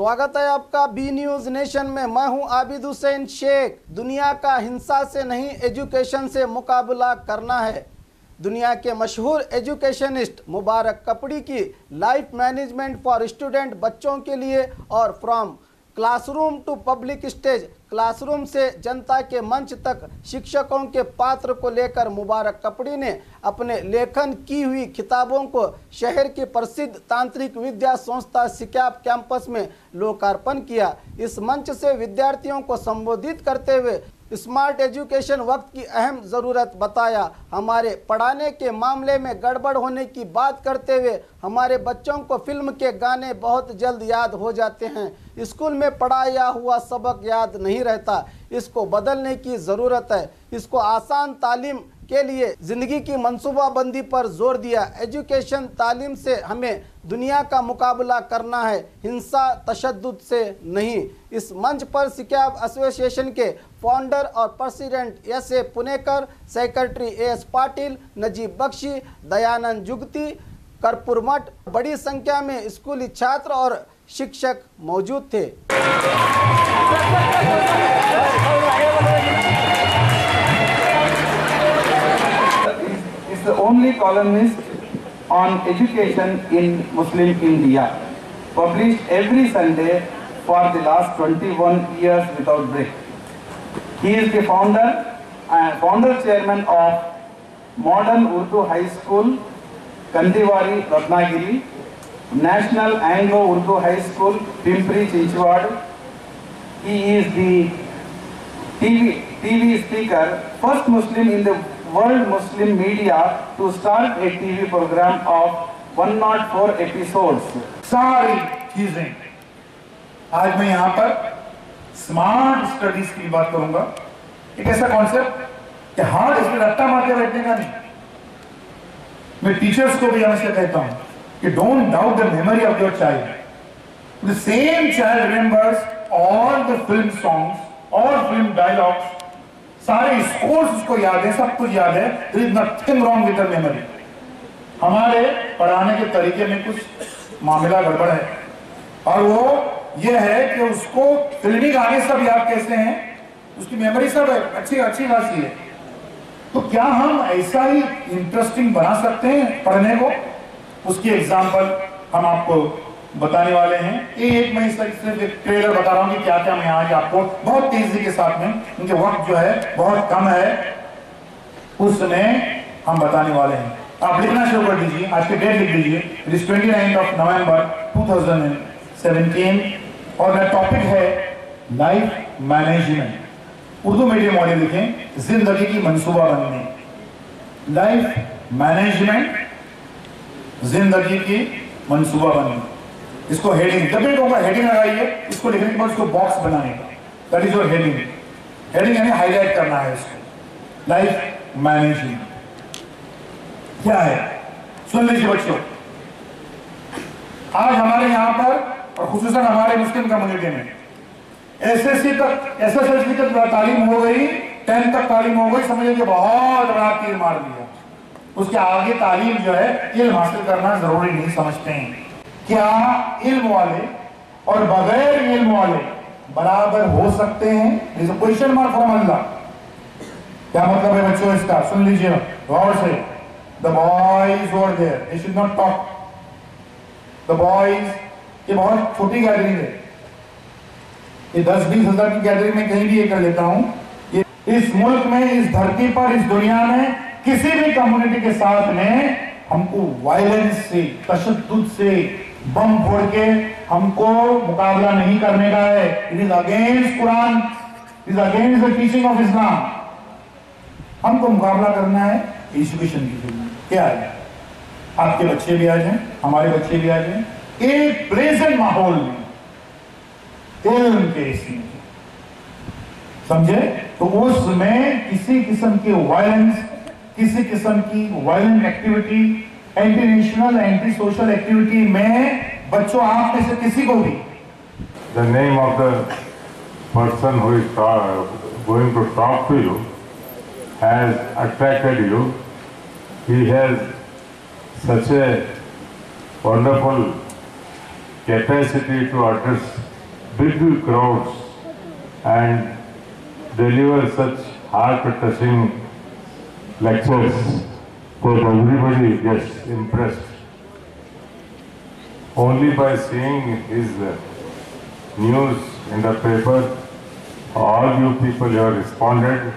स्वागत है आपका बी न्यूज नेशन में। मैं हूं आबिद हुसैन शेख। दुनिया का हिंसा से नहीं एजुकेशन से मुकाबला करना है। दुनिया के मशहूर एजुकेशनिस्ट मुबारक कपड़ी की लाइफ मैनेजमेंट फॉर स्टूडेंट, बच्चों के लिए और from classroom to public stage, classroom से जनता के मंच तक शिक्षकों के पात्र को लेकर मुबारक कपड़ी ने अपने लेखन की हुई किताबों को शहर की प्रसिद्ध तांत्रिक विद्या संस्था सिक्याप कैंपस में लोकार्पण किया। इस मंच से विद्यार्थियों को संबोधित करते हुए स्मार्ट एजुकेशन वक्त की अहम ज़रूरत बताया। हमारे पढ़ाने के मामले में गड़बड़ होने की बात करते हुए हमारे बच्चों को फिल्म के गाने बहुत जल्द याद हो जाते हैं। स्कूल में पढ़ाया हुआ सबक याद नहीं रहता, इसको बदलने की ज़रूरत है। इसको आसान तालीम के लिए ज़िंदगी की मंसूबाबंदी पर जोर दिया। एजुकेशन तालीम से हमें दुनिया का मुकाबला करना है, हिंसा तशद्दुद से नहीं। इस मंच पर सिक्याप एसोसिएशन के फाउंडर और president S A. Punekar, secretary A S. Patil, Najib Bakhshi, Dayanand Jugati, Karpur Math, बड़ी संख्या में स्कूली छात्र और शिक्षक मौजूद थे। Is the only columnist on education in Muslim India, published every Sunday for the last 21 years without break. He is the founder chairman of Modern Urdu High School, Kandiwari, Ratnagiri, National Anglo Urdu High School, Pimpri Chinchwad. He is the TV speaker, first Muslim in the world Muslim media to start a TV program of 104 episodes. सारी चीजें आज मैं यहाँ पर smart studies की बात करूंगा। एक ऐसा कॉन्सेप्ट कि हार्ड इसमें रट्टा मार के बैठने का नहीं। मैं टीचर्स को भी हमेशा कहता हूँ कि don't doubt the memory of your child. The same child remembers all the film songs, all film dialogues, सारे स्कोर्स उसको याद है, सब कुछ याद है। There is nothing wrong with the memory. हमारे पढ़ाने के तरीके में कुछ मामला गड़बड़ है और वो ये है कि उसको फिल्मी गाने सब याद कैसे हैं, उसकी मेमोरी सब अच्छी खासी है। तो क्या हम ऐसा ही इंटरेस्टिंग बना सकते हैं पढ़ने को? उसकी एग्जाम्पल हम आपको बताने वाले हैं। एक मैं सिर्फ एक ट्रेलर बता रहा हूं कि क्या क्या मैं आज आपको बहुत तेजी के साथ में, उनके वक्त जो है बहुत कम है, उसमें हम बताने वाले हैं। आप लिखना शुरू कर दीजिए, आज के डेट लिख दीजिए। इट इज 29 नवंबर 2017 और मेरा टॉपिक है लाइफ मैनेजमेंट। उर्दू मीडियम वाले लिखें, जिंदगी की मंसूबाबंदी। लाइफ मैनेजमेंट, जिंदगी की मंसूबाबंदी। इसको हेडिंग, जब भी कहूंगा हेडिंग लगाइए, इसको लिखने के बाद इसको बॉक्स बनाने का, that is your heading. Heading यानी हाईलाइट करना है इसको। लाइफ मैनेजमेंट क्या है सुन लीजिए बच्चों। आज हमारे यहाँ पर और खुसूसन हमारे मुस्लिम कम्युनिटी में एसएससी तक, एसएसएलसी तक तालीम हो गई, 10th तक तालीम हो गई, समझे कि बहुत बड़ा तीर मार दिया। उसके आगे तालीम जो है इल्म हासिल करना जरूरी नहीं समझते हैं। क्या इल्म वाले और बगैर इल्म वाले बराबर हो सकते हैं? Is a question mark from अल्लाह। क्या मतलब है बच्चों इसका? सुन लीजिए गौर से। The boys were there, they should not talk. The boys, ये बहुत छोटी गैदरिंग है, ये 10-20 हजार की गैदरिंग में कहीं भी ये कर लेता हूं। ये इस मुल्क में, इस धरती पर, इस दुनिया में किसी भी कम्युनिटी के साथ में हमको वायलेंस से, तशद्दुद से, बम फोड़ के हमको मुकाबला नहीं करने का है। It is against Quran, it is against the teaching of Islam. हमको मुकाबला करना है एजुकेशन की फील्ड में। क्या है? आपके बच्चे भी आ जाएं, हमारे बच्चे भी आ जाएं, एक प्रेजेंट माहौल में इल्म के इसमें, समझे? तो उसमें किसी किस्म की वायलेंस, किसी किस्म की violent activity, anti national, anti social activity में बच्चों आप में से किसी को भी the name of the person who is going to talk to you has attracted you. He has such a wonderful capacity to address big crowds and deliver such heart-touching lectures that everybody gets impressed. Only by seeing his news in the paper, all you people who have responded,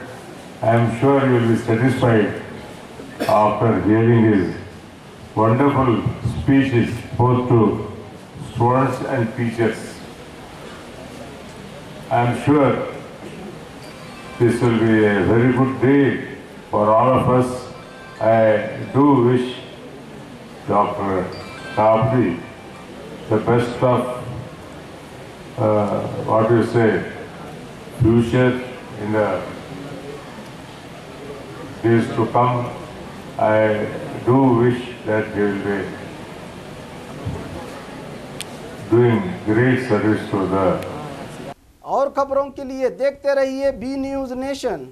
I am sure you will be satisfied after hearing his wonderful speeches both to students and teachers. I am sure this will be a very good day for all of us. I do wish Dr. Kapri the best of, what do you say, future in the days to come. I do wish that he will be doing great service to the और खबरों के लिए देखते रहिए B news nation.